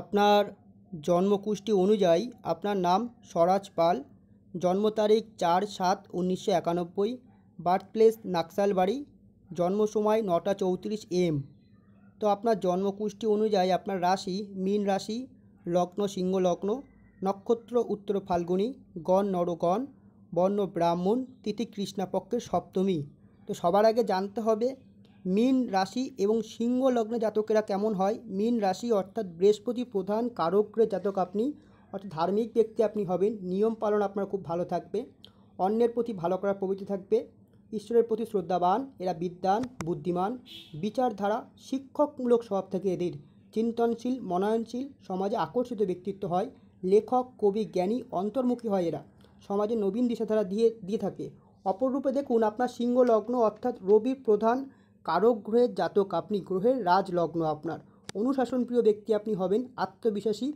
আপনার জন্মকুষ্ঠী অনুযায়ী আপনার নাম স্বরাজ পাল, জন্ম তারিখ 4/7/1991, বার্থ প্লেস নাকশালবাড়ি, জন্ম সময় 9টা 34 AM। তো আপনার জন্মকুষ্ঠী অনুযায়ী আপনার রাশি মীন রাশি, লগ্ন সিংহ লগ্ন, নক্ষত্র উত্তর ফাল্গুনী, গণ নরগণ, বর্ণ ব্রাহ্মণ, তিথি কৃষ্ণপক্ষের সপ্তমী। তো সবার আগে জানতে হবে মীন রাশি এবং সিংহ লগ্নে জাতকেরা কেমন হয়। মীন রাশি অর্থাৎ বৃহস্পতি প্রধান কারকগ্রহের জাতক আপনি, অর্থাৎ ধার্মিক ব্যক্তি আপনি হবেন। নিয়ম পালন আপনার খুব ভালো থাকবে, অন্যের প্রতি ভালো করার প্রবৃত্তি থাকবে, ঈশ্বরের প্রতি শ্রদ্ধাবান, এরা বিদ্বান বুদ্ধিমান, বিচারধারা শিক্ষকমূলক স্বভাব থেকে এদের, চিন্তনশীল মননশীল, সমাজে আকর্ষিত ব্যক্তিত্ব হয়, লেখক কবি জ্ঞানী অন্তর্মুখী হয় এরা, সমাজে নবীন দিশাধারা দিয়ে থাকে। অপররূপে দেখুন আপনার সিংহ লগ্ন অর্থাৎ রবি প্রধান কারক গ্রহের জাতক আপনি, গ্রহের রাজ লগ্ন আপনার, অনুশাসনপ্রিয় ব্যক্তি আপনি হবেন, আত্মবিশ্বাসী,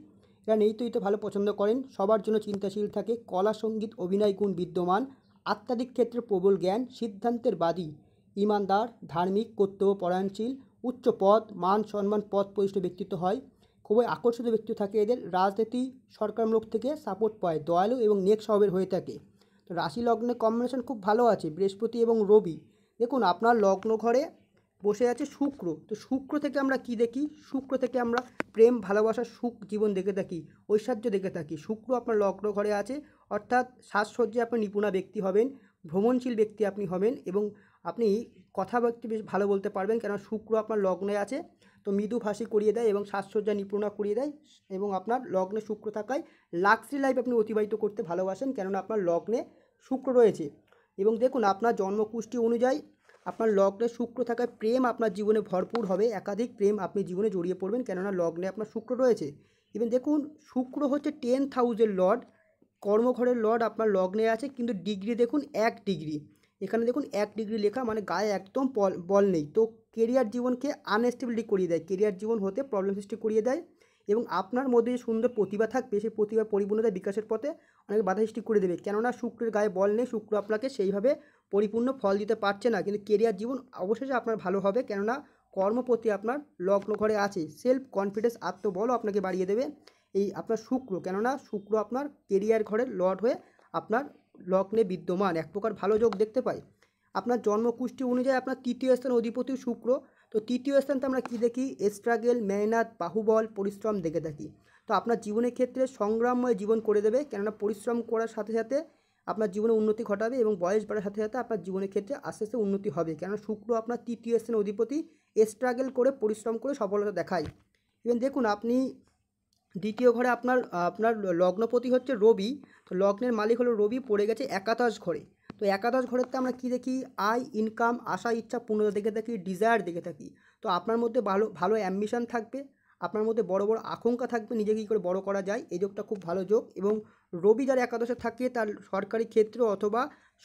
এরা নেই তো ভালো পছন্দ করেন, সবার জন্য চিন্তাশীল থাকে, কলা সঙ্গীত অভিনয় গুণ বিদ্যমান, আধ্যাত্মিক ক্ষেত্রে প্রবল জ্ঞান, সিদ্ধান্তের বাদী, ইমানদার, ধার্মিক, কর্তব্য পরায়ণশীল, উচ্চ পদ মান সম্মান পদ প্রতিষ্ঠিত ব্যক্তিত্ব হয়, খুবই আকর্ষিত ব্যক্তিত্ব থাকে এদের, রাজনীতি সরকারমূলক থেকে সাপোর্ট পায়, দয়ালু এবং নেক স্বভাবের হয়ে থাকে। তো রাশি লগ্নে কম্বিনেশন খুব ভালো আছে বৃহস্পতি এবং রবি। দেখুন আপনার লগ্ন ঘরে বসে আছে শুক্র। তো শুক্র থেকে আমরা কি দেখি? শুক্র থেকে আমরা প্রেম ভালোবাসা সুখ জীবন দেখে থাকি, ঐশ্বর্য দেখে থাকি। শুক্র আপনার লগ্ন ঘরে আছে অর্থাৎ সাজসজ্জায় আপনি নিপুণা ব্যক্তি হবেন, ভ্রমণশীল ব্যক্তি আপনি হবেন এবং আপনি কথাবার্তা বেশ ভালো বলতে পারবেন, কেন শুক্র আপনার লগ্নে আছে। তো মৃদুভাষী করিয়ে দেয় এবং সাজসজ্জা নিপুণা করিয়ে দেয় এবং আপনার লগ্নে শুক্র থাকায় লাক্সারি লাইফ আপনি অতিবাহিত করতে ভালোবাসেন, কেননা আপনার লগ্নে শুক্র রয়েছে। এবং দেখুন আপনার জন্মকুষ্ঠী অনুযায়ী আপনার লগ্নে শুক্র থাকায় প্রেম আপনার জীবনে ভরপুর হবে, একাধিক প্রেম আপনি জীবনে জড়িয়ে পড়বেন, কেননা লগ্নে আপনার শুক্র রয়েছে। এবং দেখুন শুক্র হচ্ছে 10,000 লর্ড, কর্মঘরের লর্ড আপনার লগ্নে আছে, কিন্তু ডিগ্রি দেখুন 1 ডিগ্রি, এখানে দেখুন 1 ডিগ্রি লেখা, মানে গায়ে একদম বল নেই। তো কেরিয়ার জীবনকে আনস্টেবিলিটি করিয়ে দেয়, কেরিয়ার জীবন হতে প্রবলেম সৃষ্টি করিয়ে দেয় এবং আপনার মধ্যে যে সুন্দর প্রতিভা থাকবে সেই প্রতিভা পরিপূর্ণতা বিকাশের পথে অনেক বাধা সৃষ্টি করে দেবে, কেননা শুক্রের গায়ে বল নেই, শুক্র আপনাকে সেইভাবে পরিপূর্ণ ফল দিতে পারছে না। কিন্তু কেরিয়ার জীবন অবশেষে আপনার ভালো হবে, কেননা কর্মপতি আপনার লগ্ন ঘরে আছে, সেলফ কনফিডেন্স আত্মবলও আপনাকে বাড়িয়ে দেবে এই আপনার শুক্র, কেননা শুক্র আপনার কেরিয়ার ঘরের লর্ড হয়ে আপনার লগ্নে বিদ্যমান, এক প্রকার ভালো যোগ দেখতে পাই। আপনার জন্মকুষ্ঠী অনুযায়ী আপনার তৃতীয় স্থান অধিপতি শুক্র। তো তৃতীয় স্থানটা আমরা কী দেখি? স্ট্রাগল মেহনত বাহুবল পরিশ্রম দেখে থাকি। তো আপনার জীবনের ক্ষেত্রে সংগ্রামময় জীবন করে দেবে, কেননা পরিশ্রম করার সাথে সাথে আপনার জীবনে উন্নতি ঘটাবে এবং বয়স বাড়ার সাথে সাথে আপনার জীবনের ক্ষেত্রে আস্তে আস্তে উন্নতি হবে, কেননা শুক্র আপনার তৃতীয় স্থানের অধিপতি, স্ট্রাগল করে পরিশ্রম করে সফলতা দেখায়। এবং দেখুন আপনি দ্বিতীয় ঘরে আপনার আপনার লগ্নপতি হচ্ছে রবি। তো লগ্নের মালিক হলো রবি, পড়ে গেছে একাদশ ঘরে। তো একাদশ ঘরেতে আমরা কী দেখি? আয় ইনকাম আশা ইচ্ছা পূর্ণতা দেখে থাকি, ডিজায়ার দেখে থাকি। তো আপনার মধ্যে ভালো ভালো অ্যাম্বিশন থাকবে, আপনার মধ্যে বড় বড় আকাঙ্ক্ষা থাকবে, নিজেকে কী করে বড় করা যায়, এই যোগটা খুব ভালো যোগ। এবং রবি যার একাদশে থাকে তার সরকারি ক্ষেত্র অথবা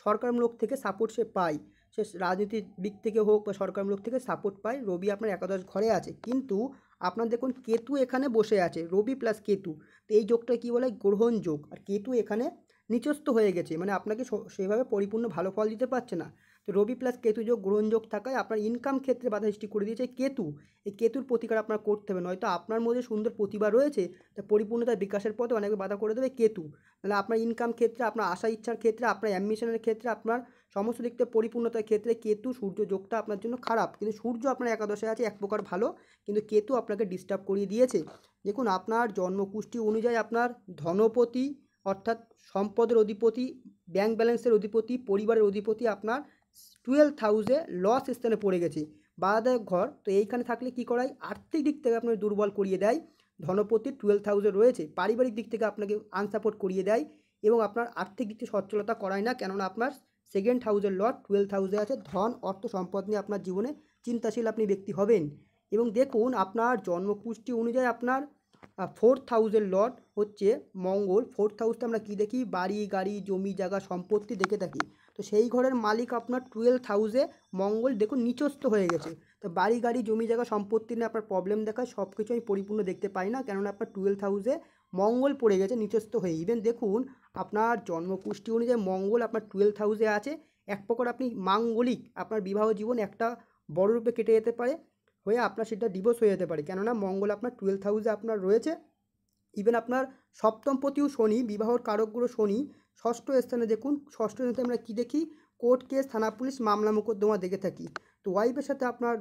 সরকারমূলক থেকে সাপোর্ট সে পায়, সে রাজনীতির দিক থেকে হোক বা সরকারমূলক থেকে সাপোর্ট পায়। রবি আপনার একাদশ ঘরে আছে, কিন্তু আপনার দেখুন কেতু এখানে বসে আছে, রবি প্লাস কেতু। তো এই যোগটা কী বলে? গ্রহণ যোগ। আর কেতু এখানে নিচস্থ হয়ে গেছে, মানে আপনাকে সেভাবে পরিপূর্ণ ভালো ফল দিতে পারছে না। তো রবি প্লাস কেতু যোগ গ্রহণ যোগ থাকায় আপনার ইনকাম ক্ষেত্রে বাধা সৃষ্টি করে দিয়েছে কেতু। এই কেতুর প্রতিকার আপনার করতে হবে, নয়তো আপনার মধ্যে সুন্দর প্রতিভা রয়েছে, তা পরিপূর্ণতার বিকাশের পথে অনেক বাধা করে দেবে কেতু। তাহলে আপনার ইনকাম ক্ষেত্রে, আপনার আশা ইচ্ছার ক্ষেত্রে, আপনার অ্যাম্বিশনের ক্ষেত্রে, আপনার সমস্ত দিক থেকে পরিপূর্ণতার ক্ষেত্রে কেতু সূর্য যোগটা আপনার জন্য খারাপ। কিন্তু সূর্য আপনার একাদশে আছে, এক প্রকার ভালো, কিন্তু কেতু আপনাকে ডিস্টার্ব করিয়ে দিয়েছে। দেখুন আপনার জন্মকুষ্ঠী অনুযায়ী আপনার ধনপতি অর্থাৎ সম্পদের অধিপতি, ব্যাংক ব্যালেন্সের অধিপতি, পরিবারের অধিপতি আপনার 12 হাউসে লস স্থানে পড়ে গেছে, বাধাদায়ক ঘর। তো এইখানে থাকলে কি করায়? আর্থিক দিক থেকে আপনার দুর্বল করিয়ে দেয়। ধনপতি 12 হাউসে রয়েছে, পারিবারিক দিক থেকে আপনাকে আনসাপোর্ট করিয়ে দেয় এবং আপনার আর্থিক দিক থেকে সচ্ছলতা করায় না, কেননা আপনার সেকেন্ড হাউসের লর্ড 12 হাউসে আছে। ধন অর্থ সম্পদ নিয়ে আপনার জীবনে চিন্তাশীল আপনি ব্যক্তি হবেন। এবং দেখুন আপনার জন্মকুষ্ঠী অনুযায়ী আপনার 4th হাউসের লর্ড হচ্ছে মঙ্গল। 4th হাউসটা আমরা কী দেখি? বাড়ি গাড়ি জমি জায়গা সম্পত্তি দেখে থাকি। তো সেই ঘরের মালিক আপনার 12th হাউসে মঙ্গল দেখুন নিচস্থ হয়ে গেছে। তো বাড়ি গাড়ি জমি জায়গা সম্পত্তি নিয়ে আপনার প্রবলেম দেখায়, সব কিছু আমি পরিপূর্ণ দেখতে পাই না, কেননা আপনার 12th হাউসে মঙ্গল পড়ে গেছে নিচস্থ হয়ে। ইভেন দেখুন আপনার জন্মকুষ্ঠী অনুযায়ী মঙ্গল আপনার 12th হাউসে আছে, এক প্রকার আপনি মাঙ্গলিক, আপনার বিবাহ জীবন একটা বড় রূপে কেটে যেতে পারে। হয়ে আপনার সেটা ডিভোর্স হয়ে যেতে পারে, কেননা মঙ্গল আপনার 12th হাউসে আপনার রয়েছে। ইভেন আপনার সপ্তমপতিও শনি, বিবাহর কারকগুলো শনি ষষ্ঠ স্থানে। দেখুন ষষ্ঠ স্থানে আমরা কী দেখি, কোর্ট কেস, থানা পুলিশ, মামলা মোকদ্দমা দেখে থাকি। তো ওয়াইফের সাথে আপনার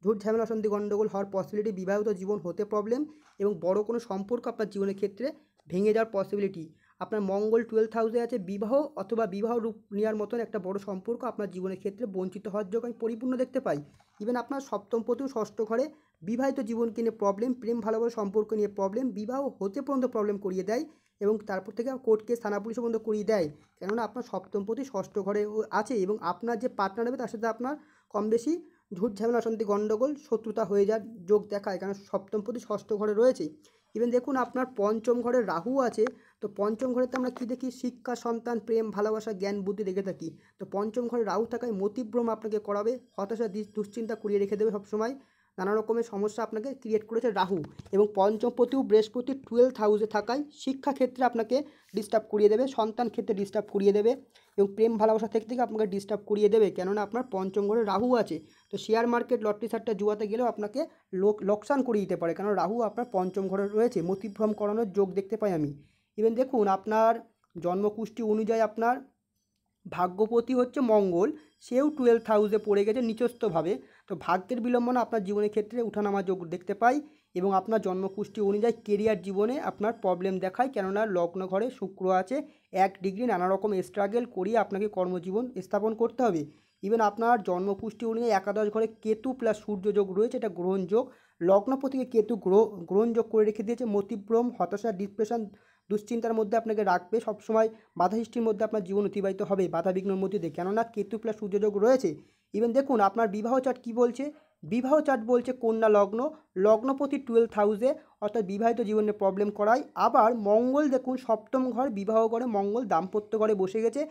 ঝুট ঝামেলা অশান্তি গণ্ডগোল হওয়ার পসিবিলিটি, বিবাহিত জীবন হতে প্রবলেম এবং বড় কোনো সম্পর্ক আপনার জীবনের ক্ষেত্রে ভেঙে যাওয়ার পসিবিলিটি। আপনার মঙ্গল 12th হাউসে আছে, বিবাহ অথবা বিবাহ রূপ নেওয়ার মতন একটা বড় সম্পর্ক আপনার জীবনের ক্ষেত্রে বঞ্চিত হওয়ার যোগ আমি পরিপূর্ণ দেখতে পাই। ইভেন আপনার সপ্তমপতিও ষষ্ঠ ঘরে বিবাহিত জীবনকে নিয়ে প্রবলেম, প্রেম ভালোবাসা সম্পর্ক নিয়ে প্রবলেম, বিবাহ হতে পর্যন্ত প্রবলেম করিয়ে দেয় এবং তারপর থেকে কোর্ট কেস থানা পুলিশ পর্যন্ত করিয়ে দেয়, কেননা আপনার সপ্তমপতি ষষ্ঠ ঘরে আছে এবং আপনার যে পার্টনার হবে তার সাথে আপনার কম বেশি ঝুট ঝামেলা অশান্তি গণ্ডগোল শত্রুতা হয়ে যাওয়ার যোগ দেখায়, কারণ সপ্তমপতি ষষ্ঠ ঘরে রয়েছে। ইভেন দেখুন আপনার পঞ্চম ঘরে রাহু আছে। তো পঞ্চম ঘরেতে আমরা কী দেখি, শিক্ষা, সন্তান, প্রেম, ভালোবাসা, জ্ঞান, বুদ্ধি দেখে থাকি। তো পঞ্চম ঘরে রাহু থাকায় মতিভ্রম আপনাকে করাবে, হতাশা দুশ্চিন্তা করিয়ে রেখে দেবে সবসময়, নানা রকমের সমস্যা আপনাকে ক্রিয়েট করেছে রাহু। এবং পঞ্চমপতিও বৃহস্পতি 12th হাউসে থাকায় শিক্ষাক্ষেত্রে আপনাকে ডিস্টার্ব করিয়ে দেবে, সন্তান ক্ষেত্রে ডিস্টার্ব করিয়ে দেবে এবং প্রেম ভালোবাসা থেকে আপনাকে ডিস্টার্ব করিয়ে দেবে, কেননা আপনার পঞ্চম ঘরে রাহু আছে। তো শেয়ার মার্কেট, লটারি সাট্টা, জুয়াতে গেলেও আপনাকে লোকসান করিয়ে দিতে পারে, কারণ রাহু আপনার পঞ্চম ঘরে রয়েছে, মতিভ্রম করানোর যোগ দেখতে পাই আমি। ইভেন দেখুন আপনার জন্মকুষ্ঠি অনুযায়ী আপনার ভাগ্যপতি হচ্ছে মঙ্গল, সেও 12th হাউসে পড়ে গেছে নিচস্থভাবে। তো ভাগ্যের বিলম্বনা আপনার জীবনের ক্ষেত্রে উঠানামা যোগ দেখতে পাই এবং আপনার জন্মকুষ্ঠি অনুযায়ী কেরিয়ার জীবনে আপনার প্রবলেম দেখায়, কেননা লগ্ন ঘরে শুক্র আছে 1 ডিগ্রি, নানা রকম স্ট্রাগল করিয়ে আপনাকে কর্মজীবন স্থাপন করতে হবে। ইভেন আপনার জন্মকুষ্ঠি অনুযায়ী একাদশ ঘরে কেতু প্লাস সূর্য যোগ রয়েছে, এটা গ্রহণ যোগ। লগ্নপতিকে কেতু গ্রহণ যোগ করে রেখে দিয়েছে, মতিভ্রম, হতাশা, ডিপ্রেশন, দুশ্চিন্তার মধ্যে আপনাকে রাখবে, সবসময় বাধা সৃষ্টির মধ্যে আপনার জীবন অতিবাহিত হবে, বাধা বিঘ্নের মধ্যে দিয়ে, কেননা কেতু প্লাস সূর্যযোগ রয়েছে। ইভেন দেখুন আপনার বিবাহ চার্ট কী বলছে, বিবাহ চার্ট বলছে কন্যা লগ্ন, লগ্নপতি 12th হাউসে, অর্থাৎ বিবাহিত জীবনে প্রবলেম করায়। আবার মঙ্গল দেখুন সপ্তম ঘর, বিবাহ ঘরে মঙ্গল দাম্পত্য ঘরে বসে গেছে,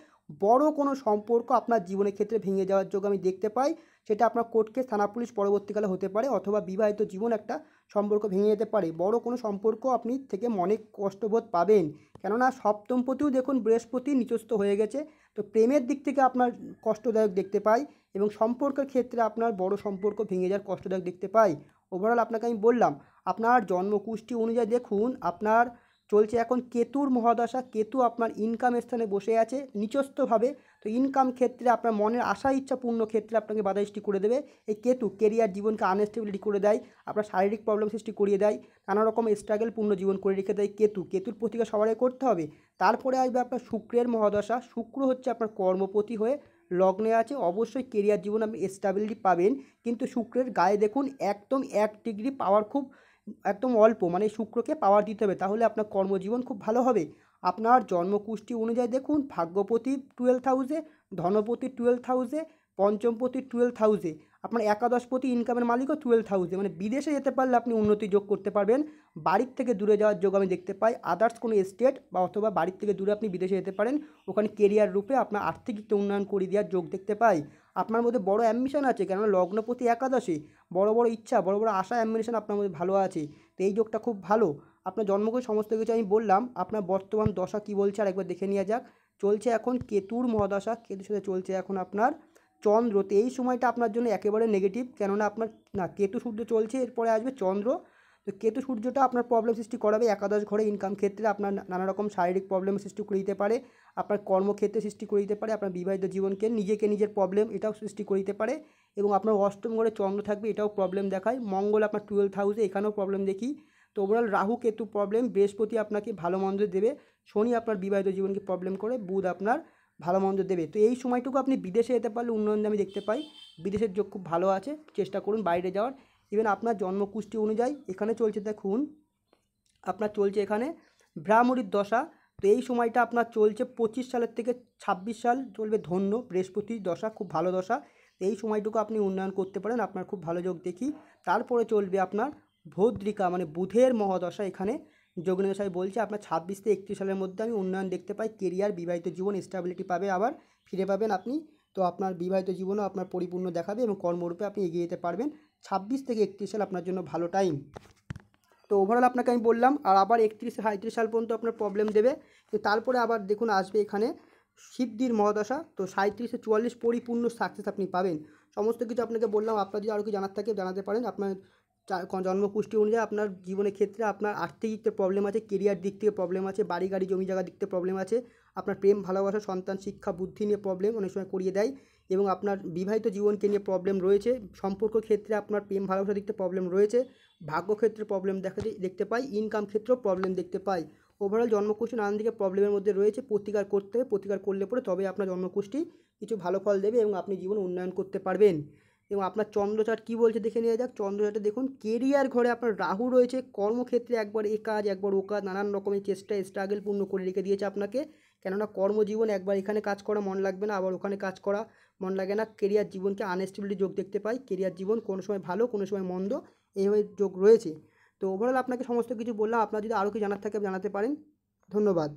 বড় কোনো সম্পর্ক আপনার জীবনের ক্ষেত্রে ভেঙে যাওয়ার যোগ আমি দেখতে পাই। সেটা আপনার কোর্ট কেস, থানা পুলিশ পরবর্তীকালে হতে পারে, অথবা বিবাহিত জীবন একটা সম্পর্ক ভেঙে যেতে পারে, বড় কোনো সম্পর্ক আপনি থেকে মনে কষ্টবোধ পাবেন, কেননা সপ্তমপতিও দেখুন বৃহস্পতি নিচস্থ হয়ে গেছে। তো প্রেমের দিক থেকে আপনার কষ্টদায়ক দেখতে পাই এবং সম্পর্কের ক্ষেত্রে আপনার বড় সম্পর্ক ভেঙে যাওয়ার কষ্টদায়ক দেখতে পাই। ওভারঅল আপনাকে আমি বললাম আপনার জন্মকুষ্ঠি অনুযায়ী দেখুন আপনার চলছে এখন কেতুর মহাদশা, কেতু আপনার ইনকাম স্থানে বসে আছে নিচস্থভাবে। তো ইনকাম ক্ষেত্রে আপনার মনের আশা ইচ্ছা পূর্ণ ক্ষেত্রে আপনাকে বাধা সৃষ্টি করে দেবে এই কেতু, কেরিয়ার জীবনকে আনস্টেবিলিটি করে দেয়, আপনার শারীরিক প্রবলেম সৃষ্টি করিয়ে দেয়, নানা রকম স্ট্রাগল পূর্ণ জীবন করে রেখে দেয় কেতু। কেতুর প্রতিকার সবারই করতে হবে। তারপরে আসবে আপনার শুক্রের মহাদশা, শুক্র হচ্ছে আপনার কর্মপতি হয়ে লগ্নে আছে, অবশ্যই কেরিয়ার জীবন আপনি স্টেবিলিটি পাবেন, কিন্তু শুক্রের গায়ে দেখুন একদম 1 ডিগ্রি পাওয়ার খুব একদম অল্প, মানে শুক্রকে পাওয়ার দিতে হবে, তাহলে আপনার কর্মজীবন খুব ভালো হবে। আপনার জন্মকুষ্ঠি অনুযায়ী দেখুন ভাগ্যপতি 12th হাউসে, ধনপতি 12th হাউসে, পঞ্চমপতি 12th হাউসে, আপনার একাদশপতি ইনকামের মালিকও 12th হাউসে, মানে বিদেশে যেতে পারলে আপনি উন্নতি যোগ করতে পারবেন, বাড়ির থেকে দূরে যাওয়ার যোগ আমি দেখতে পাই, আদার্স কোনো স্টেট বা অথবা বাড়ির থেকে দূরে আপনি বিদেশে যেতে পারেন, ওখানে কেরিয়ার রূপে আপনার আর্থিক দিকটা উন্নয়ন করে দেওয়ার যোগ দেখতে পাই। আপনার মধ্যে বড় অ্যাম্বিশন আছে, কেননা লগ্নপতি একাদশে, বড় বড় ইচ্ছা, বড় বড় আশা, অ্যাম্বিশন আপনার মধ্যে ভালো আছে। তো এই যোগটা খুব ভালো। আপনার জন্মকুষ্ঠি সমস্ত কিছু আমি বললাম, আপনার বর্তমান দশা কী বলছে আর একবার দেখে নেওয়া যাক। চলছে এখন কেতুর মহাদশা, কেতুর সাথে চলছে এখন আপনার চন্দ্র। তো এই সময়টা আপনার জন্য একেবারে নেগেটিভ, কেননা আপনার না কেতু সূর্য চলছে, এরপরে আসবে চন্দ্র। তো কেতু সূর্যটা আপনার প্রবলেম সৃষ্টি করাবে একাদশ ঘরে, ইনকাম ক্ষেত্রে আপনার নানা রকম শারীরিক প্রবলেম সৃষ্টি করে দিতে পারে, আপনার কর্মক্ষেত্রে সৃষ্টি করে দিতে পারে, আপনার বিবাহিত জীবনকে নিজের প্রবলেম এটাও সৃষ্টি করে দিতে পারে এবং আপনার অষ্টম ঘরে চন্দ্র থাকবে, এটাও প্রবলেম দেখায়। মঙ্গল আপনার 12th হাউসে, এখানেও প্রবলেম দেখি। তো ওভারঅল রাহু কেতু প্রবলেম, বৃহস্পতি আপনাকে ভালো মন্দ দেবে, শনি আপনার বিবাহিত জীবনকে প্রবলেম করে, বুধ আপনার ভালো মন্দ দেবে। তো এই সময়টুকু আপনি বিদেশে যেতে পারলে উন্নয়ন আমি দেখতে পাই, বিদেশের যোগ খুব ভালো আছে, চেষ্টা করুন বাইরে যাওয়ার। ইভেন আপনার জন্মকুষ্ঠি অনুযায়ী এখানে চলছে দেখুন আপনার চলছে এখানে ভ্রামরীর দশা। তো এই সময়টা আপনার চলছে 25 সালের থেকে 26 সাল চলবে ধন্য, বৃহস্পতির দশা খুব ভালো দশা। তো এই সময়টুকু আপনি উন্নয়ন করতে পারেন, আপনার খুব ভালো যোগ দেখি। তারপরে চলবে আপনার ভদ্রিকা মানে বুধের মহাদশা, এখানে যোগনেশাই বলছে আপনার 26 থেকে 31 সালের মধ্যে আমি উন্নয়ন দেখতে পাই, কেরিয়ার, বিবাহিত জীবন স্টেবিলিটি পাবে, আবার ফিরে পাবেন আপনি। তো আপনার বিবাহিত জীবনও আপনার পরিপূর্ণ দেখাবে এবং কর্মরূপে আপনি এগিয়ে যেতে পারবেন। 26 থেকে 31 সাল আপনার জন্য ভালো টাইম। তো ওভারঅল আপনাকে আমি বললাম, আর আবার 31-33 সাল পর্যন্ত আপনার প্রবলেম দেবে। তো তারপরে আবার দেখুন আসবে এখানে সিদ্ধির মহাদশা। তো 37 থেকে 44 পরিপূর্ণ সাকসেস আপনি পাবেন। সমস্ত কিছু আপনাকে বললাম। আপনার যদি আরও কিছু জানার থাকে জানাতে পারেন। আপনার জন্মকুষ্টি অনুযায়ী আপনার জীবনের ক্ষেত্রে আপনার আর্থিক দিক থেকে প্রবলেম আছে, কেরিয়ার দিক থেকে প্রবলেম আছে, বাড়ি গাড়ি জমি জায়গার দিক থেকে প্রবলেম আছে, আপনার প্রেম ভালোবাসা সন্তান শিক্ষা বুদ্ধি নিয়ে প্রবলেম অনেক সময় করিয়ে দেয়, এবং আপনার বিবাহিত জীবনকে নিয়ে প্রবলেম রয়েছে, সম্পর্ক ক্ষেত্রে আপনার প্রেম ভালোবাসার দিক থেকে প্রবলেম রয়েছে, ভাগ্য ক্ষেত্রে প্রবলেম দেখতে পাই, ইনকাম ক্ষেত্রেও প্রবলেম দেখতে পাই। ওভারঅল জন্মকুষ্টি নানান দিকে প্রবলেমের মধ্যে রয়েছে, প্রতিকার করতে হবে। প্রতিকার করলে পরে তবে আপনার জন্মকুষ্টি কিছু ভালো ফল দেবে এবং আপনি জীবন উন্নয়ন করতে পারবেন। এবং আপনার চন্দ্রচাট কী বলছে দেখে নেওয়া যাক। চন্দ্রচাটে দেখুন কেরিয়ার ঘরে আপনার রাহু রয়েছে, কর্মক্ষেত্রে একবার এ কাজ একবার ও কাজ, নানান রকমের চেষ্টা স্ট্রাগল পূর্ণ করে রেখে দিয়েছে আপনাকে। কেননা কর্মজীবন একবার এখানে কাজ করা মন লাগবে না, আবার ওখানে কাজ করা মন লাগে না। কেরিয়ার জীবনকে আনস্টেবিলিটি যোগ দেখতে পাই, কেরিয়ার জীবন কোনো সময় ভালো কোনো সময় মন্দ এইভাবে যোগ রয়েছে। তো ওভারঅল আপনাকে সমস্ত কিছু বললাম। আপনার যদি আরও কিছু জানার থাকে জানাতে পারেন। ধন্যবাদ।